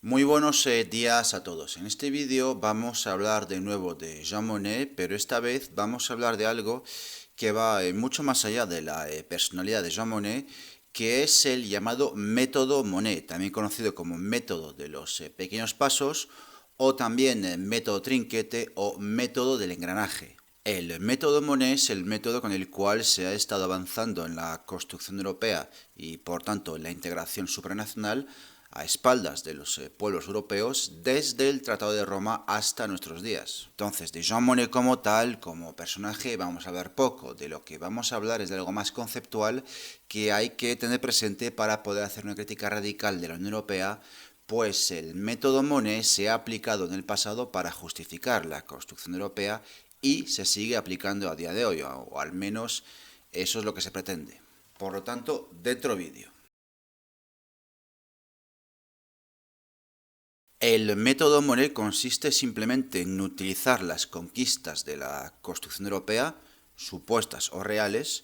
Muy buenos días a todos. En este vídeo vamos a hablar de nuevo de Jean Monnet, pero esta vez vamos a hablar de algo que va mucho más allá de la personalidad de Jean Monnet, que es el llamado método Monnet, también conocido como método de los pequeños pasos o también método trinquete o método del engranaje. El método Monnet es el método con el cual se ha estado avanzando en la construcción europea y por tanto en la integración supranacional a espaldas de los pueblos europeos desde el Tratado de Roma hasta nuestros días. Entonces, de Jean Monnet como tal, como personaje, vamos a hablar poco. De lo que vamos a hablar es de algo más conceptual que hay que tener presente para poder hacer una crítica radical de la Unión Europea, pues el método Monnet se ha aplicado en el pasado para justificar la construcción europea y se sigue aplicando a día de hoy, o al menos eso es lo que se pretende. Por lo tanto, dentro vídeo. El método Monnet consiste simplemente en utilizar las conquistas de la construcción europea, supuestas o reales,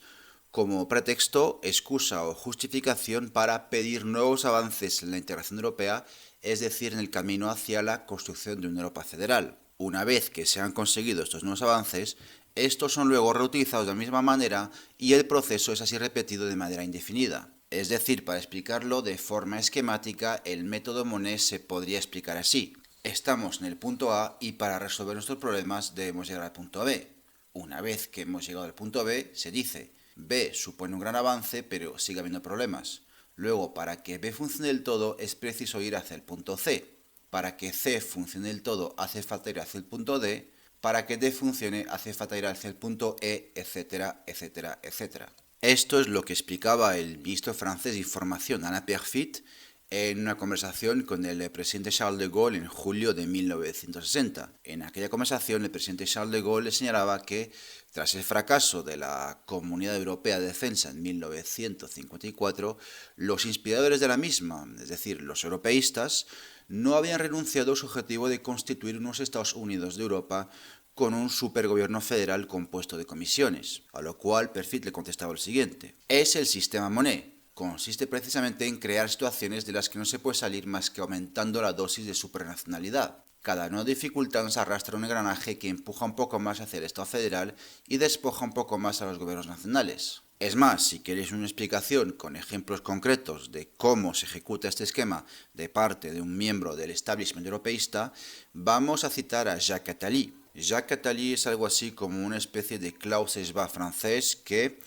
como pretexto, excusa o justificación para pedir nuevos avances en la integración europea, es decir, en el camino hacia la construcción de una Europa federal. Una vez que se han conseguido estos nuevos avances, estos son luego reutilizados de la misma manera y el proceso es así repetido de manera indefinida. Es decir, para explicarlo de forma esquemática, el método Monnet se podría explicar así. Estamos en el punto A y para resolver nuestros problemas debemos llegar al punto B. Una vez que hemos llegado al punto B, se dice, B supone un gran avance, pero sigue habiendo problemas. Luego, para que B funcione del todo, es preciso ir hacia el punto C. Para que C funcione del todo, hace falta ir hacia el punto D. Para que D funcione, hace falta ir hacia el punto E, etcétera, etcétera, etcétera. Esto es lo que explicaba el ministro francés de Información, Alain Peyrefitte, en una conversación con el presidente Charles de Gaulle en julio de 1960. En aquella conversación, el presidente Charles de Gaulle le señalaba que, tras el fracaso de la Comunidad Europea de Defensa en 1954, los inspiradores de la misma, es decir, los europeístas, no habían renunciado a su objetivo de constituir unos Estados Unidos de Europa con un supergobierno federal compuesto de comisiones, a lo cual Perfit le contestaba lo siguiente. Es el sistema Monnet. Consiste precisamente en crear situaciones de las que no se puede salir más que aumentando la dosis de supranacionalidad. Cada nueva dificultad nos arrastra un engranaje que empuja un poco más hacia el Estado federal y despoja un poco más a los gobiernos nacionales. Es más, si queréis una explicación con ejemplos concretos de cómo se ejecuta este esquema de parte de un miembro del establishment europeísta, vamos a citar a Jacques Attali. Jacques Attali es algo así como una especie de Klaus Schwab francés que,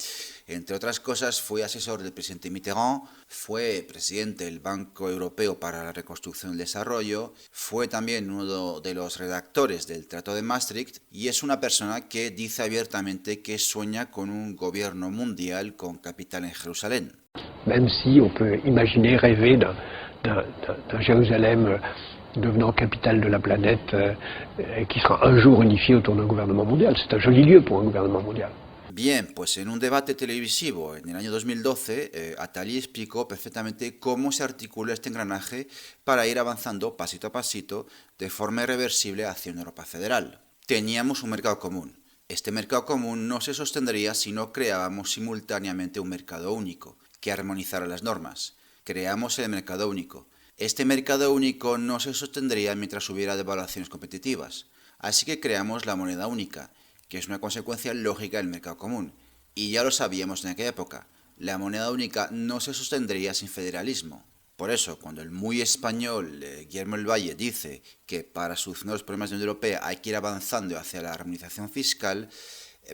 entre otras cosas, fue asesor del presidente Mitterrand, fue presidente del Banco Europeo para la Reconstrucción y el Desarrollo, fue también uno de los redactores del Tratado de Maastricht y es una persona que dice abiertamente que sueña con un gobierno mundial con capital en Jerusalén. Même si on peut imaginer, rêver d'un Jérusalem devenant capitale de la planète qui sera un jour unifié autour d'un gouvernement mondial. C'est un joli lieu pour un gouvernement mondial. Bien, pues en un debate televisivo en el año 2012, Attali explicó perfectamente cómo se articula este engranaje para ir avanzando pasito a pasito de forma irreversible hacia una Europa federal. Teníamos un mercado común. Este mercado común no se sostendría si no creábamos simultáneamente un mercado único, que armonizara las normas. Creamos el mercado único. Este mercado único no se sostendría mientras hubiera devaluaciones competitivas. Así que creamos la moneda única, que es una consecuencia lógica del mercado común. Y ya lo sabíamos en aquella época, la moneda única no se sostendría sin federalismo. Por eso, cuando el muy español Guillermo del Valle dice que para solucionar los problemas de la Unión Europea hay que ir avanzando hacia la armonización fiscal,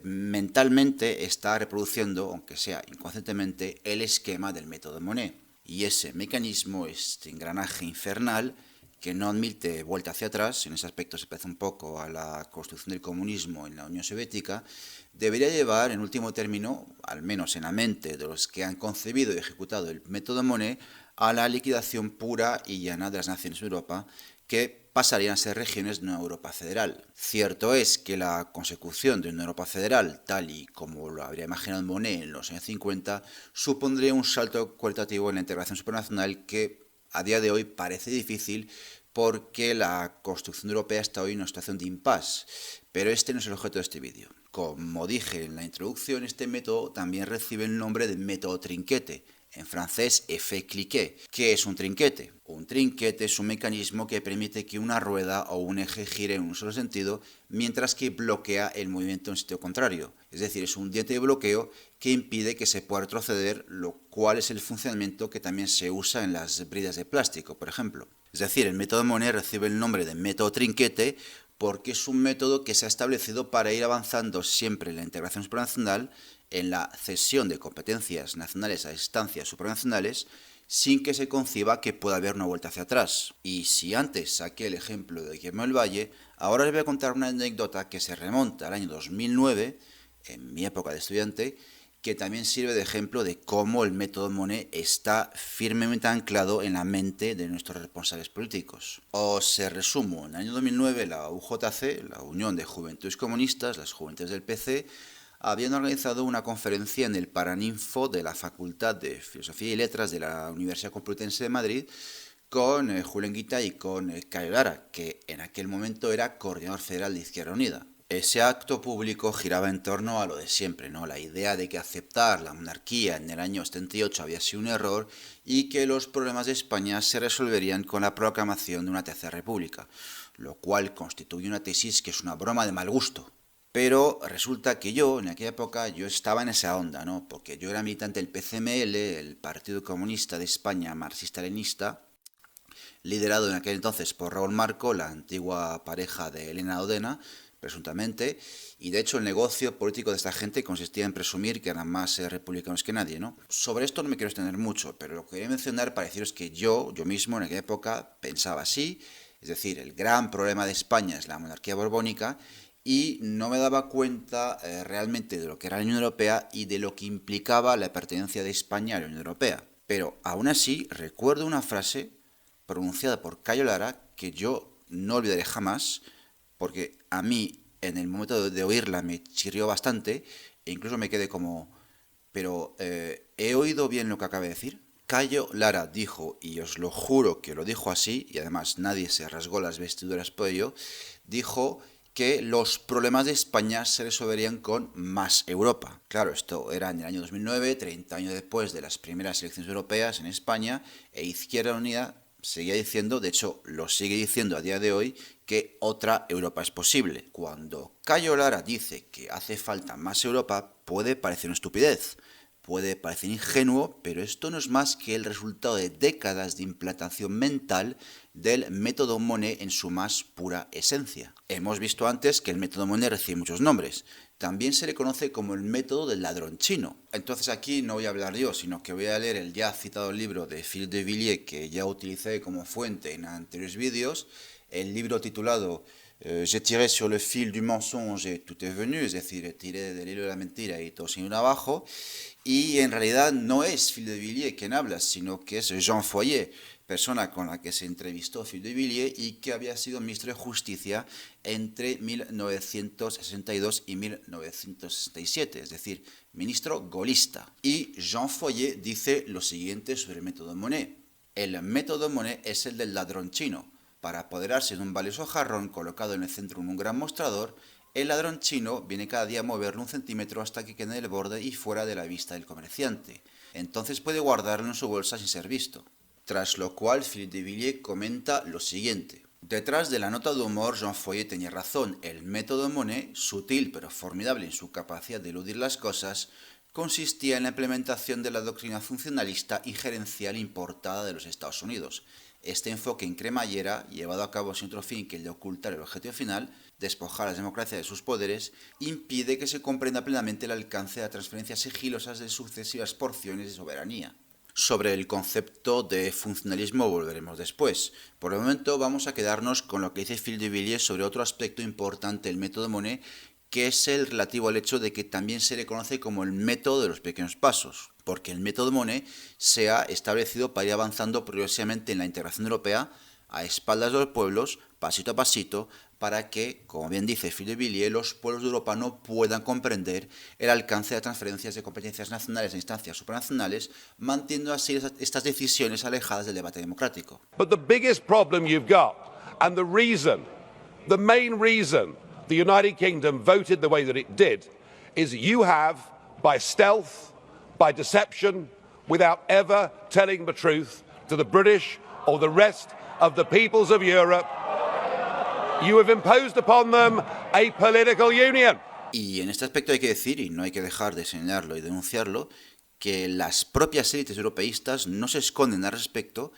mentalmente está reproduciendo, aunque sea inconscientemente, el esquema del método Monnet. Y ese mecanismo, este engranaje infernal, que no admite vuelta hacia atrás, en ese aspecto se parece un poco a la construcción del comunismo en la Unión Soviética, debería llevar, en último término, al menos en la mente de los que han concebido y ejecutado el método Monnet, a la liquidación pura y llana de las naciones de Europa, que pasarían a ser regiones de una Europa federal. Cierto es que la consecución de una Europa federal, tal y como lo habría imaginado Monnet en los años 50, supondría un salto cualitativo en la integración supranacional que a día de hoy parece difícil porque la construcción europea está hoy en una situación de impasse, pero este no es el objeto de este vídeo. Como dije en la introducción, este método también recibe el nombre de método trinquete, en francés effet cliquet. ¿Qué es un trinquete? Un trinquete es un mecanismo que permite que una rueda o un eje gire en un solo sentido, mientras que bloquea el movimiento en sentido contrario. Es decir, es un diente de bloqueo que impide que se pueda retroceder, lo cual es el funcionamiento que también se usa en las bridas de plástico, por ejemplo. Es decir, el método Monet recibe el nombre de método trinquete porque es un método que se ha establecido para ir avanzando siempre en la integración supranacional, en la cesión de competencias nacionales a instancias supranacionales, sin que se conciba que pueda haber una vuelta hacia atrás. Y si antes saqué el ejemplo de Guillermo del Valle, ahora les voy a contar una anécdota que se remonta al año 2009, en mi época de estudiante, que también sirve de ejemplo de cómo el método Monet está firmemente anclado en la mente de nuestros responsables políticos. Os resumo, en el año 2009 la UJC, la Unión de Juventudes Comunistas, las Juventudes del PC, habían organizado una conferencia en el Paraninfo de la Facultad de Filosofía y Letras de la Universidad Complutense de Madrid con Julen Guita y con Cayo Lara, que en aquel momento era coordinador federal de Izquierda Unida. Ese acto público giraba en torno a lo de siempre, ¿no? La idea de que aceptar la monarquía en el año 78 había sido un error y que los problemas de España se resolverían con la proclamación de una tercera república, lo cual constituye una tesis que es una broma de mal gusto. Pero resulta que yo, en aquella época, yo estaba en esa onda, ¿no? Porque yo era militante del PCML, el Partido Comunista de España marxista-leninista, liderado en aquel entonces por Raúl Marco, la antigua pareja de Elena Odena, presuntamente, y de hecho el negocio político de esta gente consistía en presumir que eran más republicanos que nadie, ¿no? Sobre esto no me quiero extender mucho, pero lo que quería mencionar para deciros que yo mismo en aquella época pensaba así, es decir, el gran problema de España es la monarquía borbónica, y no me daba cuenta realmente de lo que era la Unión Europea y de lo que implicaba la pertenencia de España a la Unión Europea. Pero aún así recuerdo una frase pronunciada por Cayo Lara que yo no olvidaré jamás, porque a mí en el momento de oírla me chirrió bastante e incluso me quedé como, pero ¿he oído bien lo que acaba de decir? Cayo Lara dijo, y os lo juro que lo dijo así, y además nadie se rasgó las vestiduras por ello, dijo que los problemas de España se resolverían con más Europa. Claro, esto era en el año 2009, 30 años después de las primeras elecciones europeas en España, e Izquierda Unida seguía diciendo, de hecho lo sigue diciendo a día de hoy, que otra Europa es posible. Cuando Cayo Lara dice que hace falta más Europa, puede parecer una estupidez, puede parecer ingenuo, pero esto no es más que el resultado de décadas de implantación mental del método Monet en su más pura esencia. Hemos visto antes que el método Monet recibe muchos nombres. También se le conoce como el método del ladrón chino. Entonces aquí no voy a hablar yo, sino que voy a leer el ya citado libro de Philippe de Villiers, que ya utilicé como fuente en anteriores vídeos, el libro titulado Je tiré sur le fil du mensonge et tout est venu, es decir, tiré del hilo de la mentira y todo se vino abajo, y en realidad no es Philippe de Villiers quien habla, sino que es Jean Foyer, persona con la que se entrevistó Philippe de Villiers y que había sido ministro de Justicia entre 1962 y 1967, es decir, ministro golista. Y Jean Foyer dice lo siguiente sobre el método Monet. El método Monet es el del ladrón chino. Para apoderarse de un valioso jarrón colocado en el centro de un gran mostrador, el ladrón chino viene cada día a moverlo 1 centímetro hasta que quede en el borde y fuera de la vista del comerciante. Entonces puede guardarlo en su bolsa sin ser visto. Tras lo cual, Philippe de Villiers comenta lo siguiente. Detrás de la nota de humor, Jean Foyer tenía razón. El método Monet, sutil pero formidable en su capacidad de eludir las cosas, consistía en la implementación de la doctrina funcionalista y gerencial importada de los Estados Unidos. Este enfoque en cremallera, llevado a cabo sin otro fin que el de ocultar el objetivo final, despojar a la democracia de sus poderes, impide que se comprenda plenamente el alcance de las transferencias sigilosas de sucesivas porciones de soberanía. Sobre el concepto de funcionalismo volveremos después. Por el momento vamos a quedarnos con lo que dice Philippe de Villiers sobre otro aspecto importante del método Monet, que es el relativo al hecho de que también se le conoce como el método de los pequeños pasos, porque el método Monet se ha establecido para ir avanzando progresivamente en la integración europea a espaldas de los pueblos, pasito a pasito, para que, como bien dice Philippe de Villiers, los pueblos de Europa no puedan comprender el alcance de transferencias de competencias nacionales a instancias supranacionales, manteniendo así estas decisiones alejadas del debate democrático. But the biggest problem you've got, and the main reason the United Kingdom voted the way that it did, is you have, by stealth, by deception, without ever telling the truth to the British or the rest of the peoples of Europe. You have imposed upon them a political union. Y en este aspecto hay que decir, y no hay que dejar de señalarlo y denunciarlo, que las propias élites europeístas no se esconden al respecto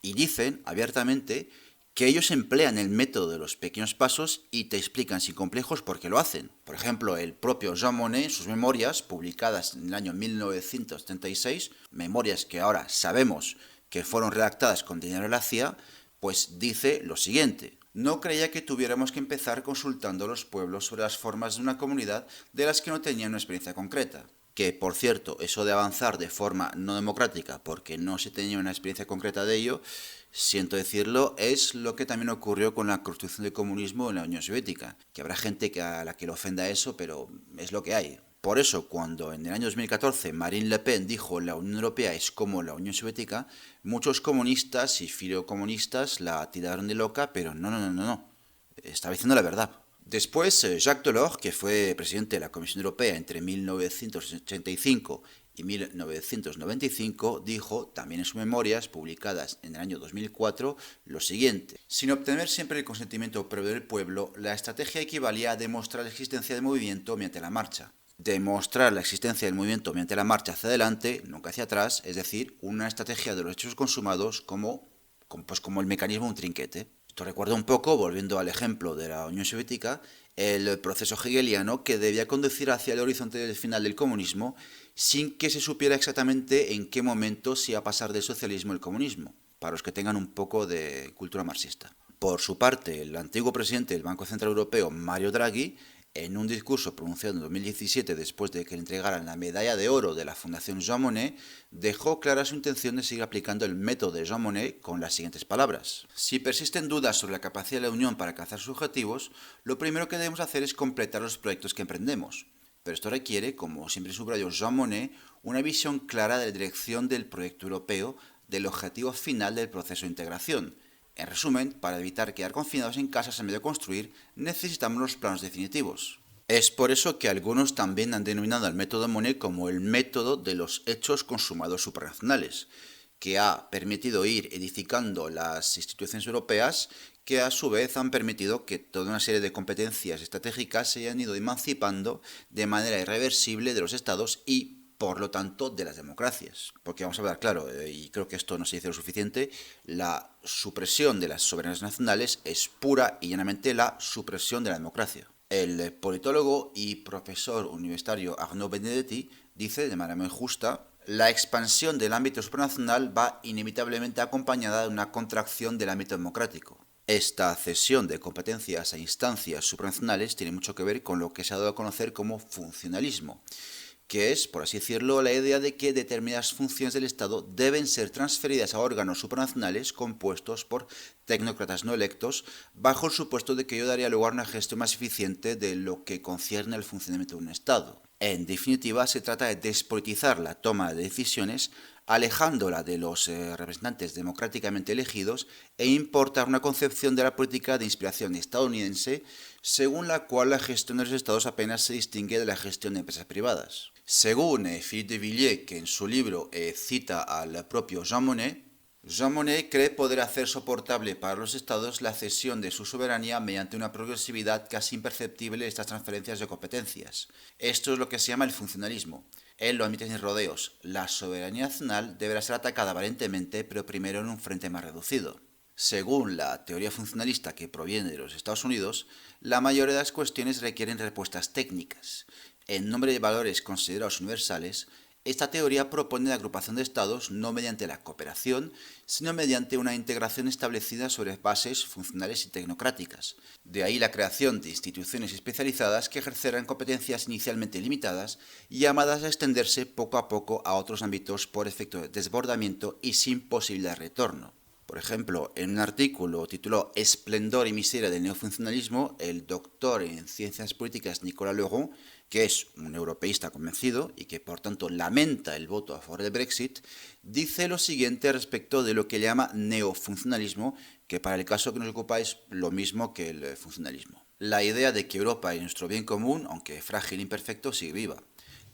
y dicen abiertamente que ellos emplean el método de los pequeños pasos y te explican sin complejos por qué lo hacen. Por ejemplo, el propio Jean Monnet, en sus memorias, publicadas en el año 1936, memorias que ahora sabemos que fueron redactadas con dinero de la CIA, pues dice lo siguiente: no creía que tuviéramos que empezar consultando a los pueblos sobre las formas de una comunidad de las que no tenían una experiencia concreta. Que, por cierto, eso de avanzar de forma no democrática porque no se tenía una experiencia concreta de ello, siento decirlo, es lo que también ocurrió con la construcción del comunismo en la Unión Soviética. Que habrá gente a la que le ofenda eso, pero es lo que hay. Por eso, cuando en el año 2014 Marine Le Pen dijo la Unión Europea es como la Unión Soviética, muchos comunistas y filocomunistas la tiraron de loca, pero no. Estaba diciendo la verdad. Después, Jacques Delors, que fue presidente de la Comisión Europea entre 1985 y 1995, dijo, también en sus memorias, publicadas en el año 2004, lo siguiente: sin obtener siempre el consentimiento previo del pueblo, la estrategia equivalía a demostrar la existencia del movimiento mediante la marcha. Demostrar la existencia del movimiento mediante la marcha hacia adelante, nunca hacia atrás, es decir, una estrategia de los hechos consumados como el mecanismo de un trinquete. Esto recuerda un poco, volviendo al ejemplo de la Unión Soviética, el proceso hegeliano que debía conducir hacia el horizonte del final del comunismo sin que se supiera exactamente en qué momento se iba a pasar del socialismo al comunismo, para los que tengan un poco de cultura marxista. Por su parte, el antiguo presidente del Banco Central Europeo, Mario Draghi, en un discurso pronunciado en 2017 después de que le entregaran la medalla de oro de la Fundación Jean Monnet, dejó clara su intención de seguir aplicando el método de Jean Monnet con las siguientes palabras: si persisten dudas sobre la capacidad de la Unión para alcanzar sus objetivos, lo primero que debemos hacer es completar los proyectos que emprendemos. Pero esto requiere, como siempre subrayó Jean Monnet, una visión clara de la dirección del proyecto europeo, del objetivo final del proceso de integración. En resumen, para evitar quedar confinados en casas en medio de construir, necesitamos los planos definitivos. Es por eso que algunos también han denominado al método Monnet como el método de los hechos consumados supranacionales, que ha permitido ir edificando las instituciones europeas, que a su vez han permitido que toda una serie de competencias estratégicas se hayan ido emancipando de manera irreversible de los estados y, por lo tanto, de las democracias. Porque vamos a hablar claro, y creo que esto no se dice lo suficiente, la supresión de las soberanías nacionales es pura y llanamente la supresión de la democracia. El politólogo y profesor universitario Arnaud Benedetti dice de manera muy justa: la expansión del ámbito supranacional va inevitablemente acompañada de una contracción del ámbito democrático. Esta cesión de competencias a instancias supranacionales tiene mucho que ver con lo que se ha dado a conocer como funcionalismo, que es, por así decirlo, la idea de que determinadas funciones del Estado deben ser transferidas a órganos supranacionales compuestos por tecnócratas no electos, bajo el supuesto de que ello daría lugar a una gestión más eficiente de lo que concierne al funcionamiento de un Estado. En definitiva, se trata de despolitizar la toma de decisiones, alejándola de los representantes democráticamente elegidos, e importar una concepción de la política de inspiración estadounidense, según la cual la gestión de los estados apenas se distingue de la gestión de empresas privadas. Según Philippe de Villiers, que en su libro cita al propio Jean Monnet, Jean Monnet cree poder hacer soportable para los estados la cesión de su soberanía mediante una progresividad casi imperceptible de estas transferencias de competencias. Esto es lo que se llama el funcionalismo. Él lo admite sin rodeos: la soberanía nacional deberá ser atacada valientemente, pero primero en un frente más reducido. Según la teoría funcionalista que proviene de los Estados Unidos, la mayoría de las cuestiones requieren respuestas técnicas. En nombre de valores considerados universales, esta teoría propone la agrupación de estados no mediante la cooperación, sino mediante una integración establecida sobre bases funcionales y tecnocráticas. De ahí la creación de instituciones especializadas que ejercerán competencias inicialmente limitadas y llamadas a extenderse poco a poco a otros ámbitos por efecto de desbordamiento y sin posibilidad de retorno. Por ejemplo, en un artículo titulado Esplendor y miseria del neofuncionalismo, el doctor en ciencias políticas Nicolas Leroux, que es un europeísta convencido y que por tanto lamenta el voto a favor del Brexit, dice lo siguiente respecto de lo que llama neofuncionalismo, que para el caso que nos ocupa es lo mismo que el funcionalismo. La idea de que Europa es nuestro bien común, aunque frágil e imperfecto, sigue viva.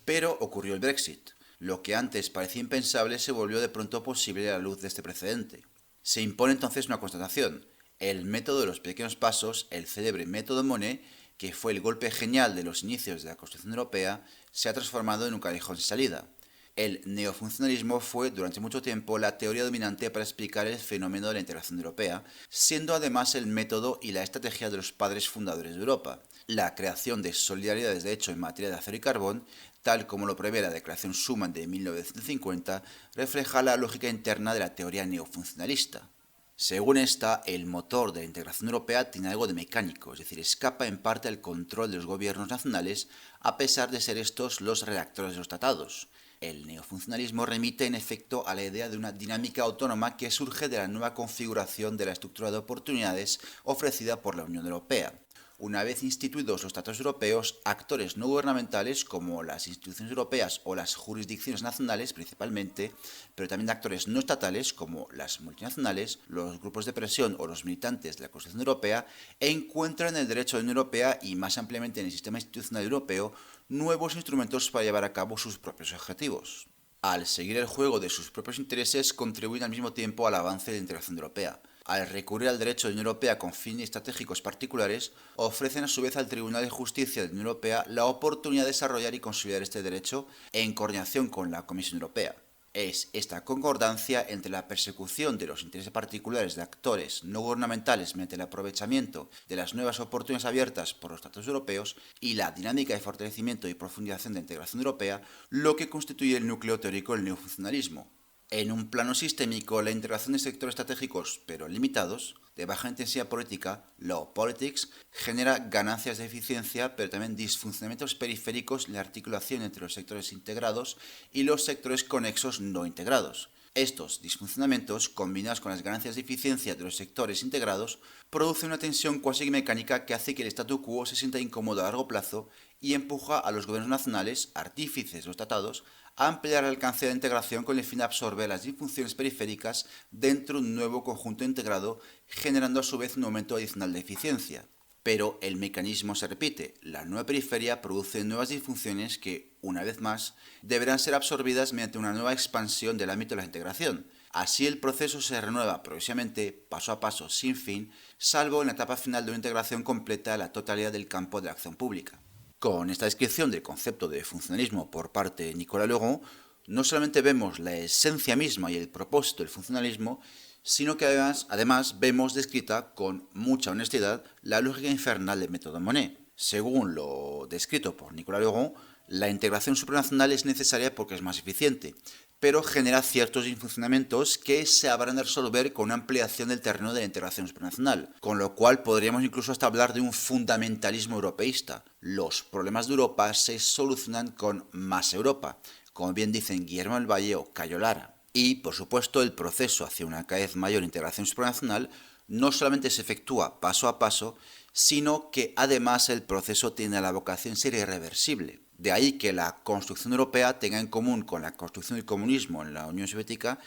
Pero ocurrió el Brexit. Lo que antes parecía impensable se volvió de pronto posible a la luz de este precedente. Se impone entonces una constatación: el método de los pequeños pasos, el célebre método Monnet, que fue el golpe genial de los inicios de la Constitución Europea, se ha transformado en un callejón sin salida. El neofuncionalismo fue durante mucho tiempo la teoría dominante para explicar el fenómeno de la integración europea, siendo además el método y la estrategia de los padres fundadores de Europa. La creación de solidaridades de hecho en materia de acero y carbón, tal como lo prevé la Declaración Schuman de 1950, refleja la lógica interna de la teoría neofuncionalista. Según esta, el motor de la integración europea tiene algo de mecánico, es decir, escapa en parte al control de los gobiernos nacionales, a pesar de ser estos los redactores de los tratados. El neofuncionalismo remite en efecto a la idea de una dinámica autónoma que surge de la nueva configuración de la estructura de oportunidades ofrecida por la Unión Europea. Una vez instituidos los tratados europeos, actores no gubernamentales como las instituciones europeas o las jurisdicciones nacionales principalmente, pero también actores no estatales como las multinacionales, los grupos de presión o los militantes de la Constitución Europea, encuentran en el derecho de la Unión Europea y más ampliamente en el sistema institucional europeo nuevos instrumentos para llevar a cabo sus propios objetivos. Al seguir el juego de sus propios intereses, contribuyen al mismo tiempo al avance de la integración europea. Al recurrir al derecho de la Unión Europea con fines estratégicos particulares, ofrecen a su vez al Tribunal de Justicia de la Unión Europea la oportunidad de desarrollar y consolidar este derecho en coordinación con la Comisión Europea. Es esta concordancia entre la persecución de los intereses particulares de actores no gubernamentales mediante el aprovechamiento de las nuevas oportunidades abiertas por los tratados europeos y la dinámica de fortalecimiento y profundización de la integración europea lo que constituye el núcleo teórico del neofuncionalismo. En un plano sistémico, la integración de sectores estratégicos, pero limitados, de baja intensidad política, low politics, genera ganancias de eficiencia, pero también disfuncionamientos periféricos en la articulación entre los sectores integrados y los sectores conexos no integrados. Estos disfuncionamientos, combinados con las ganancias de eficiencia de los sectores integrados, producen una tensión cuasi mecánica que hace que el statu quo se sienta incómodo a largo plazo y empuja a los gobiernos nacionales, artífices de los tratados, a ampliar el alcance de la integración con el fin de absorber las disfunciones periféricas dentro de un nuevo conjunto integrado, generando a su vez un aumento adicional de eficiencia. Pero el mecanismo se repite. La nueva periferia produce nuevas disfunciones que, una vez más, deberán ser absorbidas mediante una nueva expansión del ámbito de la integración. Así el proceso se renueva progresivamente, paso a paso, sin fin, salvo en la etapa final de una integración completa de la totalidad del campo de la acción pública. Con esta descripción del concepto de funcionalismo por parte de Nicolas Legrand, no solamente vemos la esencia misma y el propósito del funcionalismo, sino que además vemos descrita con mucha honestidad la lógica infernal del método Monnet. Según lo descrito por Nicolas Legrand, la integración supranacional es necesaria porque es más eficiente, pero genera ciertos disfuncionamientos que se habrán de resolver con una ampliación del terreno de la integración supranacional, con lo cual podríamos incluso hasta hablar de un fundamentalismo europeísta. Los problemas de Europa se solucionan con más Europa, como bien dicen Guillermo del Valle o Cayo Lara. Y, por supuesto, el proceso hacia una cada vez mayor integración supranacional no solamente se efectúa paso a paso, sino que además el proceso tiene la vocación de ser irreversible. De ahí que la construcción europea tenga en común con la construcción del comunismo en la Unión Soviética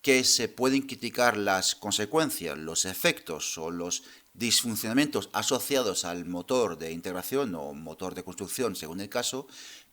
que se pueden criticar las consecuencias, los efectos o los disfuncionamientos asociados al motor de integración o motor de construcción, según el caso,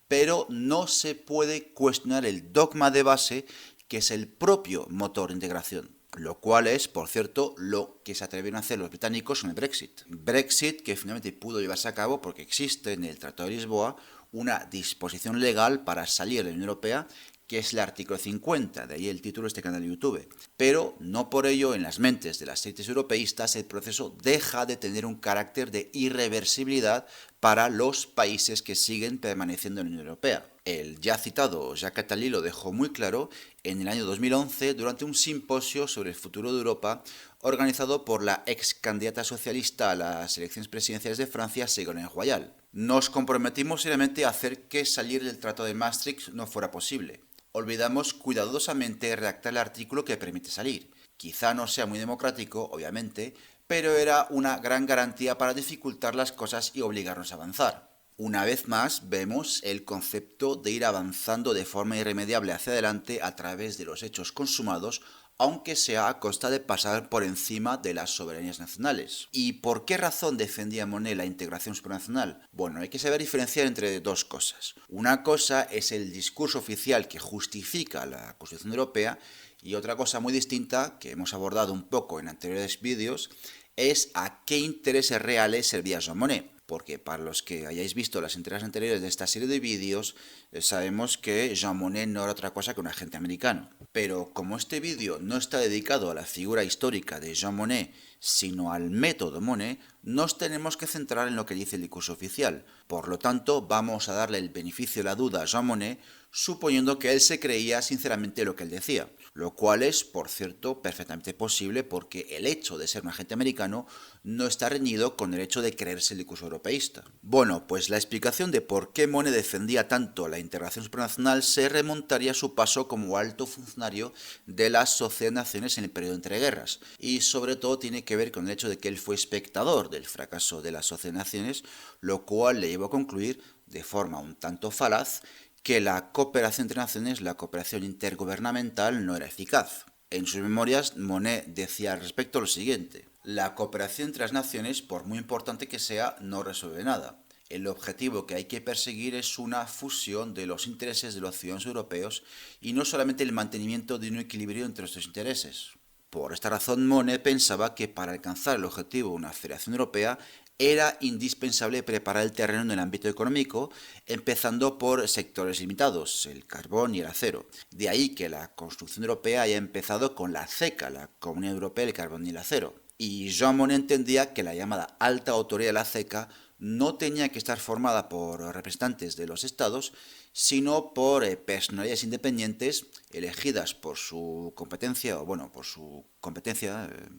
pero no se puede cuestionar el dogma de base que es el propio motor de integración. Lo cual es, por cierto, lo que se atrevieron a hacer los británicos con el Brexit. Brexit que finalmente pudo llevarse a cabo porque existe en el Tratado de Lisboa una disposición legal para salir de la Unión Europea, que es el artículo 50, de ahí el título de este canal de YouTube. Pero no por ello en las mentes de las élites europeístas el proceso deja de tener un carácter de irreversibilidad para los países que siguen permaneciendo en la Unión Europea. El ya citado Jacques Attali lo dejó muy claro en el año 2011 durante un simposio sobre el futuro de Europa organizado por la ex candidata socialista a las elecciones presidenciales de Francia, Ségolène Royal. Nos comprometimos seriamente a hacer que salir del Tratado de Maastricht no fuera posible. Olvidamos cuidadosamente redactar el artículo que permite salir. Quizá no sea muy democrático, obviamente, pero era una gran garantía para dificultar las cosas y obligarnos a avanzar. Una vez más vemos el concepto de ir avanzando de forma irremediable hacia adelante a través de los hechos consumados, aunque sea a costa de pasar por encima de las soberanías nacionales. ¿Y por qué razón defendía Monnet la integración supranacional? Bueno, hay que saber diferenciar entre dos cosas. Una cosa es el discurso oficial que justifica la Constitución Europea, y otra cosa muy distinta, que hemos abordado un poco en anteriores vídeos, es a qué intereses reales servía Jean Monnet. Porque para los que hayáis visto las entregas anteriores de esta serie de vídeos, sabemos que Jean Monnet no era otra cosa que un agente americano. Pero como este vídeo no está dedicado a la figura histórica de Jean Monnet, sino al método Monnet, nos tenemos que centrar en lo que dice el discurso oficial. Por lo tanto, vamos a darle el beneficio de la duda a Jean Monnet, suponiendo que él se creía sinceramente lo que él decía. Lo cual es, por cierto, perfectamente posible porque el hecho de ser un agente americano no está reñido con el hecho de creerse el discurso europeísta. Bueno, pues la explicación de por qué Monnet defendía tanto la integración supranacional se remontaría a su paso como alto funcionario de las Sociedades de Naciones en el periodo entre guerras, y sobre todo tiene que ver con el hecho de que él fue espectador del fracaso de las Sociedades de Naciones, lo cual le llevó a concluir, de forma un tanto falaz, que la cooperación entre naciones, la cooperación intergubernamental, no era eficaz. En sus memorias, Monnet decía al respecto lo siguiente: la cooperación entre las naciones, por muy importante que sea, no resuelve nada. El objetivo que hay que perseguir es una fusión de los intereses de los ciudadanos europeos y no solamente el mantenimiento de un equilibrio entre estos intereses. Por esta razón, Monnet pensaba que para alcanzar el objetivo de una federación europea era indispensable preparar el terreno en el ámbito económico, empezando por sectores limitados, el carbón y el acero. De ahí que la construcción europea haya empezado con la CECA, la Comunidad Europea del Carbón y el Acero. Y Jean Monnet entendía que la llamada alta autoridad de la CECA no tenía que estar formada por representantes de los estados, sino por personalidades independientes elegidas por su competencia,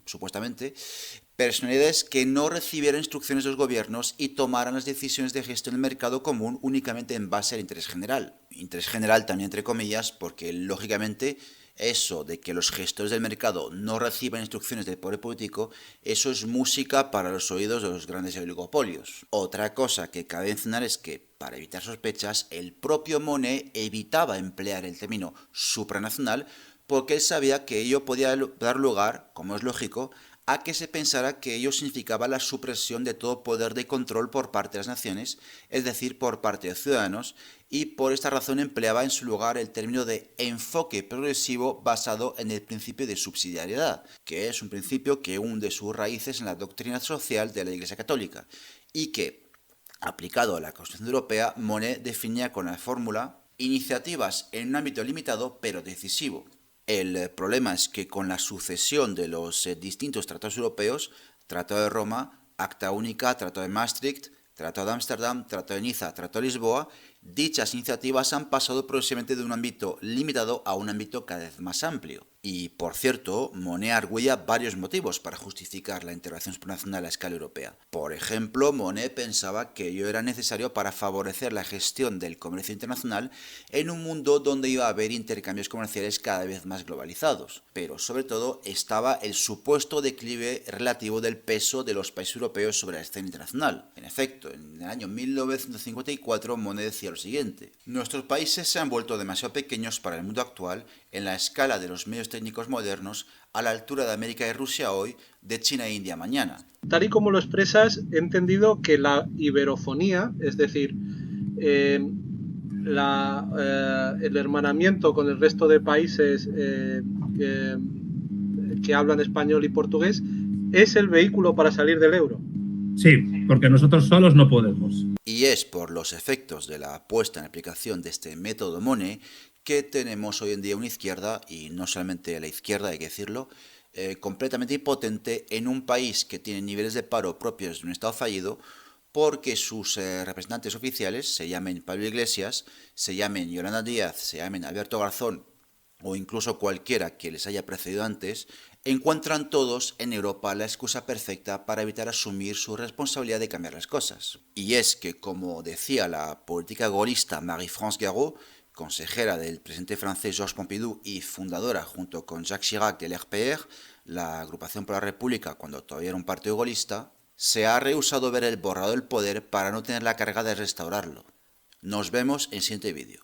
supuestamente, personalidades que no recibieran instrucciones de los gobiernos y tomaran las decisiones de gestión del mercado común únicamente en base al interés general. Interés general también entre comillas, porque lógicamente eso de que los gestores del mercado no reciban instrucciones del poder político, eso es música para los oídos de los grandes oligopolios. Otra cosa que cabe mencionar es que, para evitar sospechas, el propio Monnet evitaba emplear el término supranacional porque él sabía que ello podía dar lugar, como es lógico, a que se pensara que ello significaba la supresión de todo poder de control por parte de las naciones, es decir, por parte de ciudadanos, y por esta razón empleaba en su lugar el término de enfoque progresivo basado en el principio de subsidiariedad, que es un principio que hunde sus raíces en la doctrina social de la Iglesia Católica, y que, aplicado a la Constitución Europea, Monnet definía con la fórmula iniciativas en un ámbito limitado pero decisivo. El problema es que con la sucesión de los distintos tratados europeos, Tratado de Roma, Acta Única, Tratado de Maastricht, Tratado de Ámsterdam, Tratado de Niza, Tratado de Lisboa, dichas iniciativas han pasado progresivamente de un ámbito limitado a un ámbito cada vez más amplio. Y, por cierto, Monnet arguía varios motivos para justificar la integración supranacional a escala europea. Por ejemplo, Monnet pensaba que ello era necesario para favorecer la gestión del comercio internacional en un mundo donde iba a haber intercambios comerciales cada vez más globalizados. Pero, sobre todo, estaba el supuesto declive relativo del peso de los países europeos sobre la escena internacional. En efecto, en el año 1954, Monnet decía lo siguiente: nuestros países se han vuelto demasiado pequeños para el mundo actual en la escala de los medios técnicos modernos, a la altura de América y Rusia hoy, de China e India mañana. Tal y como lo expresas, he entendido que la iberofonía, es decir, el hermanamiento con el resto de países que hablan español y portugués, es el vehículo para salir del euro. Sí, porque nosotros solos no podemos. Y es por los efectos de la puesta en aplicación de este método Monnet que tenemos hoy en día una izquierda, y no solamente la izquierda, hay que decirlo, completamente impotente en un país que tiene niveles de paro propios de un Estado fallido, porque sus representantes oficiales, se llamen Pablo Iglesias, se llamen Yolanda Díaz, se llamen Alberto Garzón, o incluso cualquiera que les haya precedido antes, encuentran todos en Europa la excusa perfecta para evitar asumir su responsabilidad de cambiar las cosas. Y es que, como decía la política gaullista Marie-France Garot, consejera del presidente francés Georges Pompidou y fundadora junto con Jacques Chirac del RPR, la Agrupación por la República, cuando todavía era un partido gaullista, se ha rehusado ver el borrado del poder para no tener la carga de restaurarlo. Nos vemos en el siguiente vídeo.